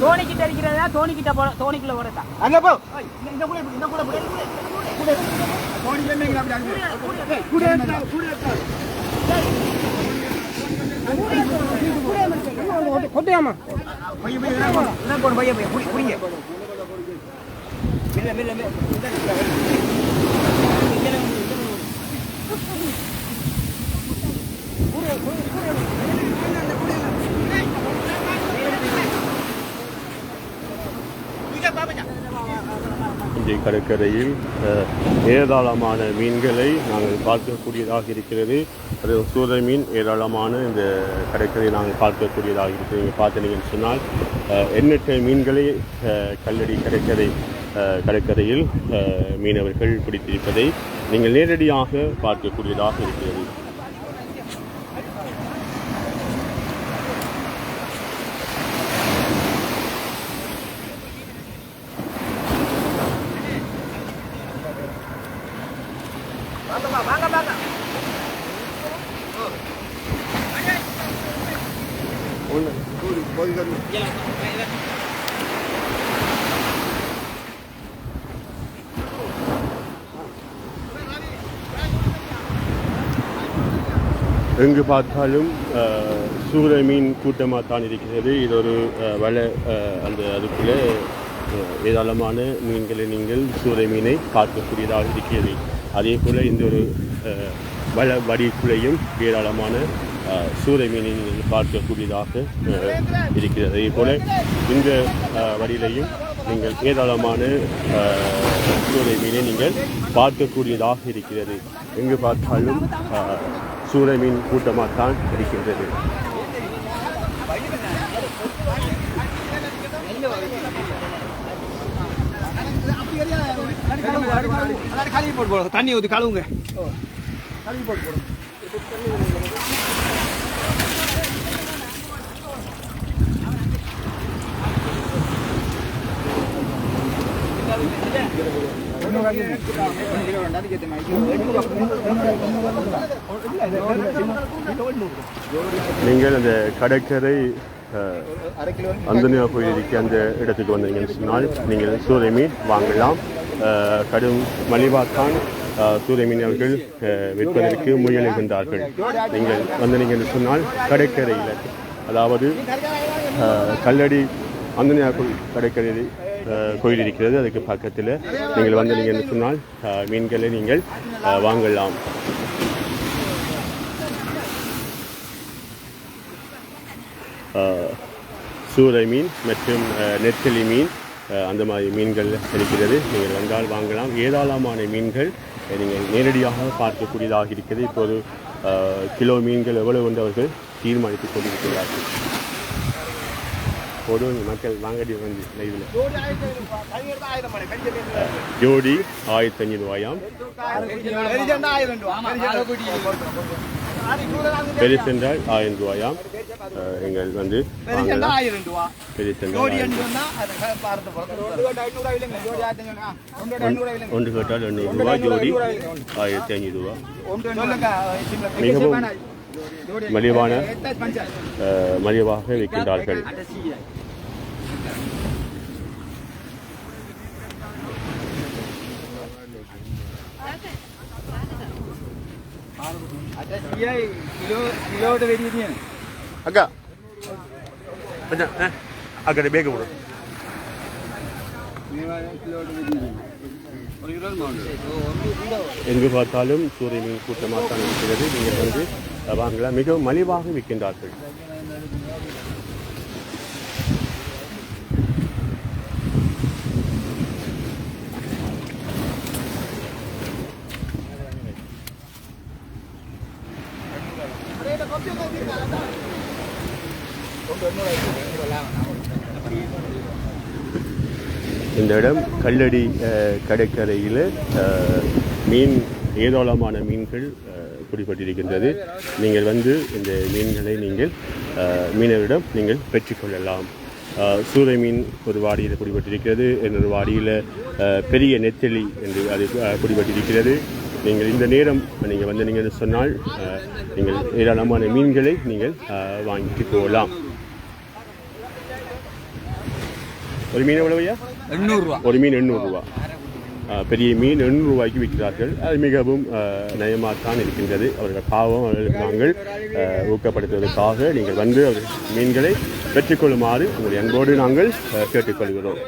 தோணிக்கிட்ட இருக்கிறதா தோணிக்கிட்ட போ தோணிக்குள்ள போறதா அங்க போ கொட்டையாமா இங்கே கடற்கரையில் ஏராளமான மீன்களை நாங்கள் பார்க்கக்கூடியதாக இருக்கிறது. அது சூறை மீன் ஏராளமான இந்த கடற்கரையை நாங்கள் பார்க்கக்கூடியதாக இருக்கிறது. நீங்கள் பார்த்தீங்கன்னு சொன்னால் எண்ணற்ற மீன்களை கல்லடி கடற்கரையில் மீனவர்கள் பிடித்திருப்பதை நீங்கள் நேரடியாக பார்க்கக்கூடியதாக இருக்கிறது. எங்கு பார்த்தாலும் சூறை மீன் கூட்டமாக தான் இருக்கிறது. இது ஒரு வலை அதுக்குள்ளே ஏராளமான மீன்களை நீங்கள் சூறை மீனை பார்க்கக்கூடியதாக இருக்கிறது. அதே போல் இந்த ஒரு வடிக்குள்ளேயும் ஏராளமான சூறை மீனை நீங்கள் பார்க்கக்கூடியதாக இருக்கிறது. அதே போல் இந்த வடியிலையும் நீங்கள் ஏராளமான சூறை மீனை நீங்கள் பார்க்கக்கூடியதாக இருக்கிறது. எங்கு பார்த்தாலும் சூறை மீன் கூட்டமாகத்தான் இருக்கின்றது. தண்ணி ஊற்றி கழுவுங்க. நீங்கள் அந்த கடற்கரை அந்தனியா கோயிலுக்கு அந்த இடத்துக்கு வந்தீங்கன்னு சொன்னால் நீங்கள் சூறை மீன் வாங்கலாம். கடும் மலிவாத்தான் சூறை மீன் அவர்கள் விற்பதற்கு முயலுகின்றார்கள். நீங்கள் வந்தீங்கன்னு சொன்னால் கடற்கரையில், அதாவது கல்லடி அந்தனியா கடற்கரை கோயில் இருக்கிறது, அதுக்கு பக்கத்தில் நீங்கள் வந்தீங்கன்னு சொன்னால் மீன்களை நீங்கள் வாங்கலாம். சூறை மீன் மற்றும் நெத்தலி மீன் அந்த மாதிரி மீன்கள் இருக்கிறது. நீங்கள் வந்தால் வாங்கலாம். ஏராளமான மீன்கள் நீங்கள் நேரடியாக பார்க்கக்கூடியதாக இருக்கிறது. இப்போது கிலோ மீன்கள் எவ்வளவு என்று அவர்கள் தீர்மானித்துக் கொண்டிருக்கிறார்கள். பொது மக்கள் வாங்கடி வந்து இதில் ஜோடி 1500 ரூபாயாம், பெருசென்றால் 1000 ரூபாயாம். நீங்கள் வந்து ஒன்று கேட்டால் 200 ரூபாய், ஜோடி 1500 ரூபா. மிகவும் மலிவாக விற்கின்றார்கள். அக்கா அக்கா பேக்க போடு. எங்கு பார்த்தாலும் சூரிய மீன் கூட்டமாக தான் இருக்கிறது. நீங்கள் வந்து வாங்கலாம். மிகவும் மலிவாக விற்கின்றார்கள். இந்த இடம் கல்லடி கடற்கரையில் மீன் ஏராளமான மீன்கள் பிடிபட்டிருக்கின்றது. நீங்கள் வந்து இந்த மீன்களை நீங்கள் மீனவரிடம் நீங்கள் பெற்றுக்கொள்ளலாம். சூறை மீன் ஒரு வாடியில் பிடிபட்டிருக்கிறது. இன்னொரு வாடியில் பெரிய நெத்தலி என்று அது பிடிபட்டிருக்கிறது. நீங்கள் இந்த நேரம் நீங்கள் வந்து நீங்கள் சொன்னால் நீங்கள் ஏராளமான மீன்களை நீங்கள் வாங்கிட்டு போகலாம். ஒரு மீன் எவ்வளவுயா? 800 ரூபா. ஒரு மீன் 800 ரூபா. பெரிய மீன் 800 ரூபாய்க்கு விற்கிறார்கள். அது மிகவும் நயமாகத்தான் இருக்கின்றது. அவர்கள் பாவம் அவர்களுக்கு நாங்கள் ஊக்கப்படுத்துவதற்காக நீங்கள் வந்து அவர்கள் மீன்களை பெற்றுக்கொள்ளுமாறு உங்களுடைய அன்போடு நாங்கள் கேட்டுக்கொள்கிறோம்.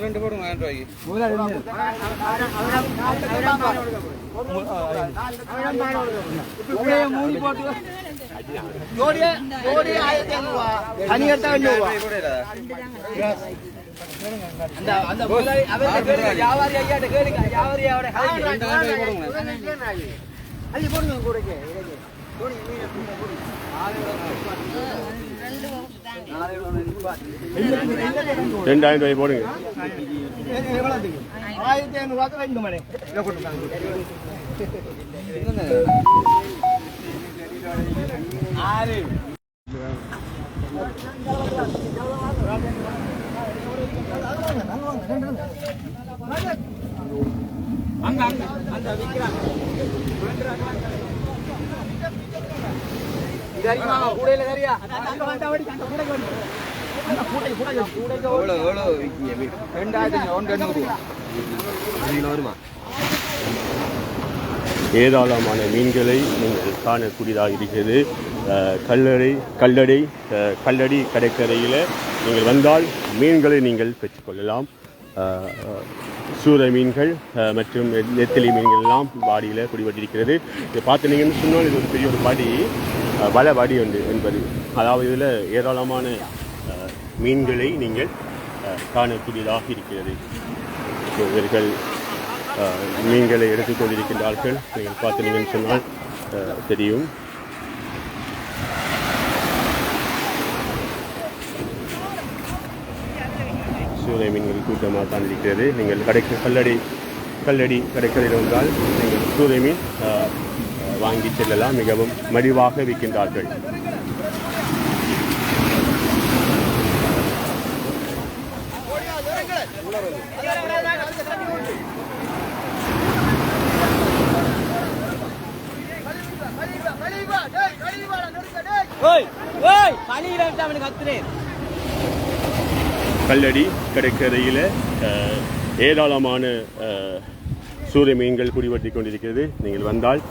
ரெண்டு போடுங்க 1000 ரூபாய்க்கு. ரெண்டாயிரம் ரூபாய் போடுங்க. 1500 ஏராளமான மீன்களை நீங்கள் காணக்கூடியதாக இருக்கிறது. கல்லடி கடற்கரையில் நீங்கள் வந்தால் மீன்களை நீங்கள் பெற்றுக்கொள்ளலாம். சூர மீன்கள் மற்றும் நெத்திலி மீன்கள் எல்லாம் வாடியில் குடிபட்டிருக்கிறது. இதை பார்த்தீங்கன்னு சொன்னால் இது ஒரு பெரிய ஒரு படி, வலை வடி உண்டு என்பது. அதாவது இதில் ஏராளமான மீன்களை நீங்கள் காணக்கூடியதாக இருக்கிறது. இவர்கள் மீன்களை எடுத்துக்கொண்டிருக்கின்றார்கள். நீங்கள் பார்த்தீங்கன்னு சொன்னால் தெரியும். சூறை மீன்கள் கூட்டமாக தான் இருக்கிறது. நீங்கள் கல்லடி கடற்கரையில் வந்தால் நீங்கள் சூறை மீன் வாங்கி செல்லலாம். மிகவும் மலிவாக விற்கின்றார்கள். கல்லடி கடற்கரையில் ஏராளமான சூறை மீன்கள் குடிபட்டி கொண்டிருக்கிறது. நீங்கள் வந்தால்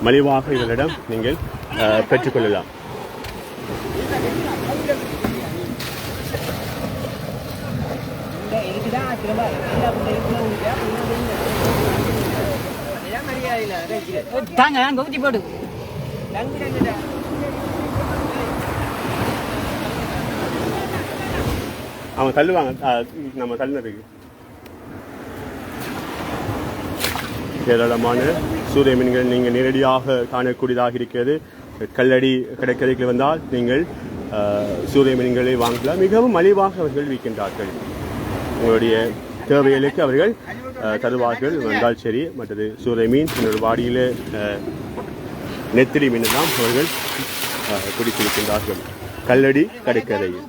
மலிவாக இவர்களிடம் நீங்கள் பெற்றுக்கொள்ளலாம். அவங்க தள்ளுவாங்க, நம்ம தள்ளினதுக்கு. ஏராளமான சூறை மீன்கள் நீங்கள் நேரடியாக காணக்கூடியதாக இருக்கிறது. கல்லடி கடற்கரைக்கு வந்தால் நீங்கள் சூறை மீன்களை வாங்கலாம். மிகவும் மலிவாக அவர்கள் விற்கின்றார்கள். உங்களுடைய தேவைகளுக்கு அவர்கள் தருவார்கள். வந்தால் சரி. மற்றது சூறை மீன், இன்னொரு வாடியில் நெத்திலி மீன் எல்லாம் அவர்கள் குடித்திருக்கின்றார்கள். கல்லடி கடற்கரையில்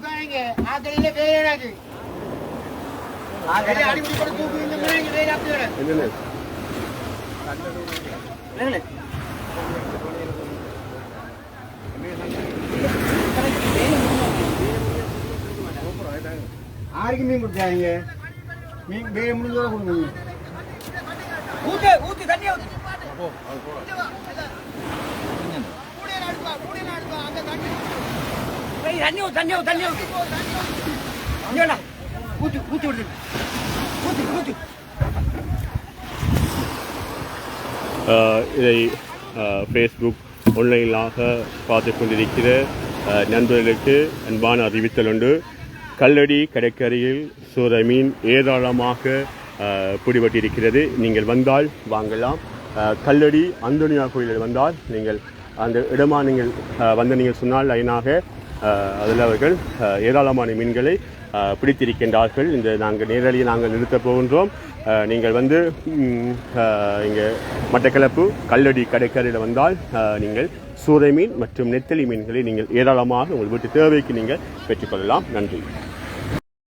ஆருக்கு மீன் கொடுத்தாங்க? மீன் வேறு முடிஞ்சோட கொடுங்க. ஊத்து தண்ணி இதை ஃபேஸ்புக் ஆன்லைனாக பார்த்து கொண்டிருக்கிற நண்பர்களுக்கு அன்பான அறிவித்தல் உண்டு. கல்லடி கடற்கரையில் சூறை மீன் ஏராளமாக பிடிபட்டிருக்கிறது. நீங்கள் வந்தால் வாங்கலாம். கல்லடி அந்தோனியா கோயிலில் வந்தால் நீங்கள் அந்த இடமா நீங்கள் வந்து நீங்கள் சொன்னால் லைனாக அதில் அவர்கள் ஏராளமான மீன்களை பிடித்திருக்கின்றார்கள். இந்த நேரடியாக நாங்கள் நிறுத்தப் போகின்றோம். நீங்கள் வந்து இங்கே மட்டக்களப்பு கல்லடி கடற்கரையில் வந்தால் நீங்கள் சூறை மீன் மற்றும் நெத்தலி மீன்களை நீங்கள் ஏராளமாக உங்கள் வீட்டு தேவைக்கு நீங்கள் பெற்றுக்கொள்ளலாம். நன்றி.